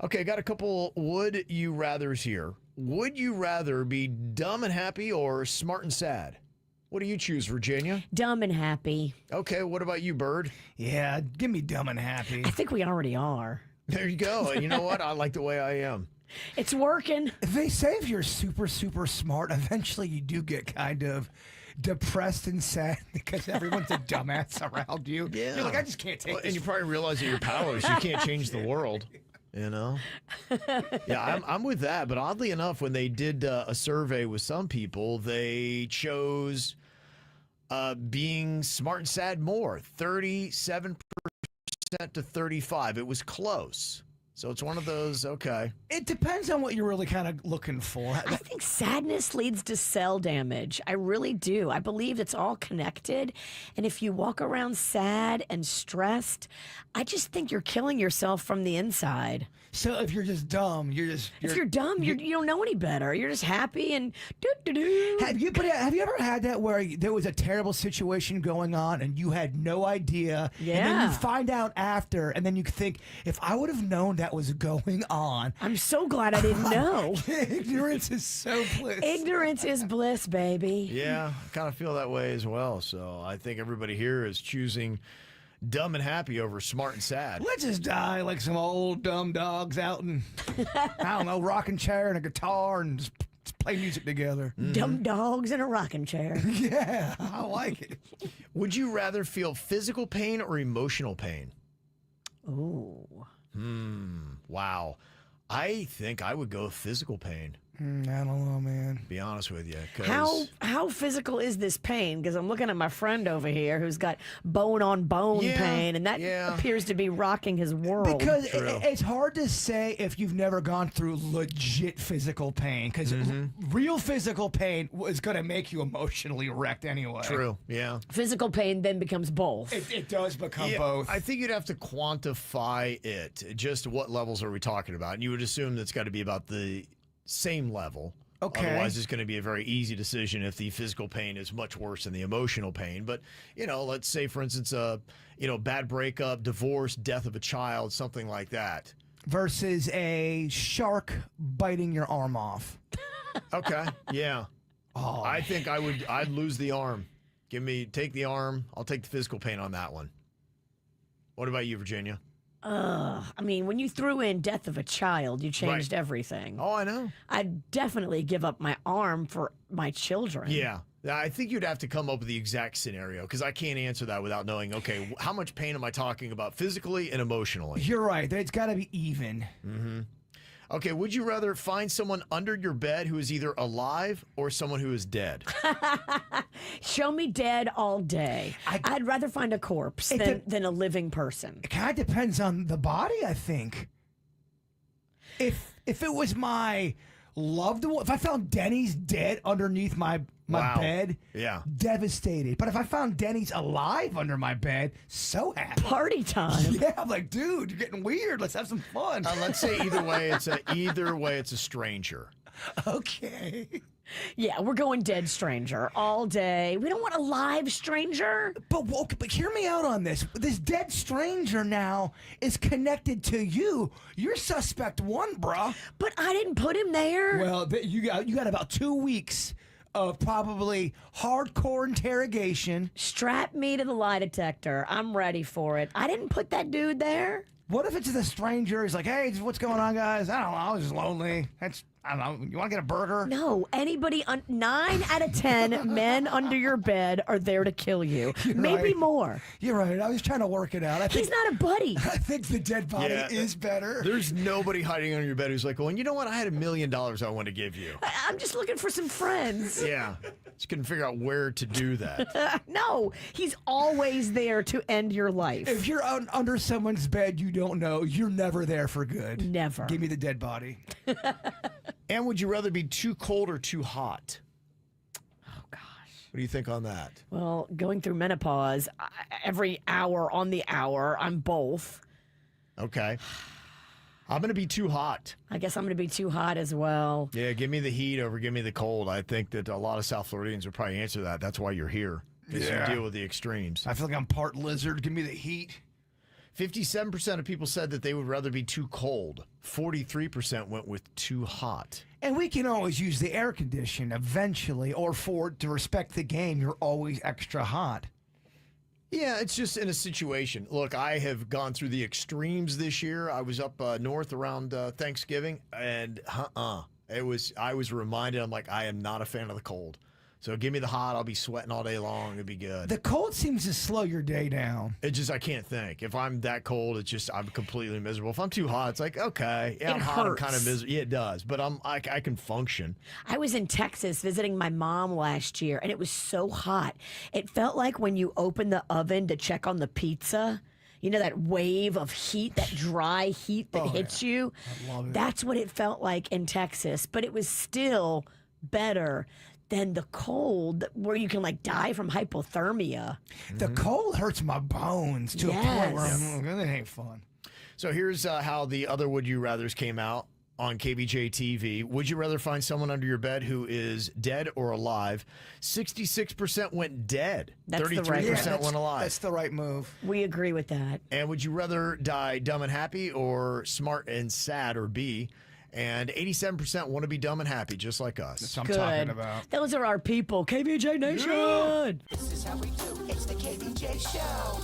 Okay, got a couple would you rathers here. Would you rather be dumb and happy or smart and sad? What do you choose, Virginia? Dumb and happy. Okay, what about you, Bird? Yeah, give me dumb and happy. I think we already are. There you go. And you know what? I like the way I am. It's working. They say if you're super, super smart, eventually you do get kind of depressed and sad because everyone's a dumbass around you. Yeah. You're like, I just can't take Well, this. and you probably realize that you're powerless. You can't change the world. You know? Yeah, I'm with that. But oddly enough, when they did a survey with some people, they chose being smart and sad more. 37% to 35%. It was close. So it's one of those, okay. It depends on what you're really kind of looking for. I think sadness leads to cell damage. I really do. I believe it's all connected. And if you walk around sad and stressed, I just think you're killing yourself from the inside. So if you're just dumb, If you're dumb, you don't know any better. You're just happy and do-do-do. Have you ever had that where there was a terrible situation going on and you had no idea? And then Yeah. you find out after, and then you think, if I would have known that was going on. I'm so glad I didn't know. Ignorance is so bliss. Ignorance is bliss, baby. Yeah, I kind of feel that way as well. So I think everybody here is choosing dumb and happy over smart and sad. Let's just die like some old dumb dogs out and, I don't know, rocking chair and a guitar and just play music together. Dumb dogs in a rocking chair. Yeah, I like it. Would you rather feel physical pain or emotional pain? Ooh. Wow. I think I would go physical pain, I don't know, man. be honest with you. 'Cause How physical is this pain? Because I'm looking at my friend over here who's got bone on bone Yeah, pain, and that yeah. appears to be rocking his world. Because True. it's hard to say if you've never gone through legit physical pain. Because real physical pain is going to make you emotionally wrecked anyway. True, yeah. Physical pain then becomes both. It does become Yeah, both. I think you'd have to quantify it. Just what levels are we talking about? And you would assume that's got to be about the same level. Okay. Otherwise, it's going to be a very easy decision if the physical pain is much worse than the emotional pain. But, let's say, for instance, bad breakup, divorce, death of a child, something like that. Versus a shark biting your arm off. Okay, yeah. Oh, I think I'd lose the arm. Take the arm. I'll take the physical pain on that one. What about you, Virginia? I mean, when you threw in death of a child, you changed everything. Oh, I know. I'd definitely give up my arm for my children. Yeah. I think you'd have to come up with the exact scenario because I can't answer that without knowing, okay, how much pain am I talking about physically and emotionally? you're right. It's got to be even. Okay, would you rather find someone under your bed who is either alive or someone who is dead? Show me dead all day. I'd rather find a corpse than a living person. It kind of depends on the body, I think. If it was my loved one, if I found Denny's dead underneath my Wow. bed, Yeah. devastated. But if I found Denny's alive under my bed, so happy. Party time. Yeah, I'm like, dude, you're getting weird. Let's have some fun. Let's say either way, it's a stranger. Okay. Yeah, we're going dead stranger all day. We don't want a live stranger. But hear me out on this. This dead stranger now is connected to you. You're suspect one, bruh. But I didn't put him there. Well, you got about 2 weeks of probably hardcore interrogation. Strap me to the lie detector. I'm ready for it. I didn't put that dude there. What if it's the stranger? He's like, hey, what's going on, guys? I don't know. I was just lonely. I don't know. You want to get a burger? No, 9 out of 10 men under your bed are there to kill you. Maybe right. more. You're right. I was trying to work it out. I He's think, not a buddy. I think the dead body Yeah. is better. There's nobody hiding under your bed who's like, well, you know what? I had $1 million I want to give you. I'm just looking for some friends. Yeah. Just couldn't figure out where to do that. No, he's always there to end your life. If you're under someone's bed you don't know, you're never there for good. Never. Give me the dead body. And would you rather be too cold or too hot? Oh, gosh. What do you think on that? Well, going through menopause, every hour on the hour, I'm both. Okay. I'm going to be too hot. I guess I'm going to be too hot as well. Yeah, give me the heat over give me the cold. I think that a lot of South Floridians would probably answer that. That's why you're here. Because Yeah. you deal with the extremes. I feel like I'm part lizard. Give me the heat. 57% of people said that they would rather be too cold. 43% went with too hot. And we can always use the air condition eventually, or for to respect the game, you're always extra hot. Yeah, it's just in a situation. Look, I have gone through the extremes this year. I was up north around Thanksgiving, and I was reminded, I'm like, I am not a fan of the cold. So give me the hot. I'll be sweating all day long. It'd be good. The cold seems to slow your day down. It just, I can't think. If I'm that cold, it's just, I'm completely miserable. If I'm too hot, it's like, okay, yeah, I'm hot, I'm kind of miserable. Yeah, it does, but I can function. I was in Texas visiting my mom last year, and it was so hot. It felt like when you open the oven to check on the pizza, you know, that wave of heat, that dry heat that hits you. I love it. That's what it felt like in Texas, but it was still better than the cold where you can like die from hypothermia. The cold hurts my bones to a point where that ain't fun. So here's how the other Would You Rathers came out on KBJ TV. Would you rather find someone under your bed who is dead or alive? 66% went dead. That's the 33% right went alive. That's the right move. We agree with that. And would you rather die dumb and happy or smart and sad, or B? And 87% want to be dumb and happy, just like us. That's what I'm Good. talking about. Those are our people. KBJ Nation. This is how we do. It's the KBJ Show.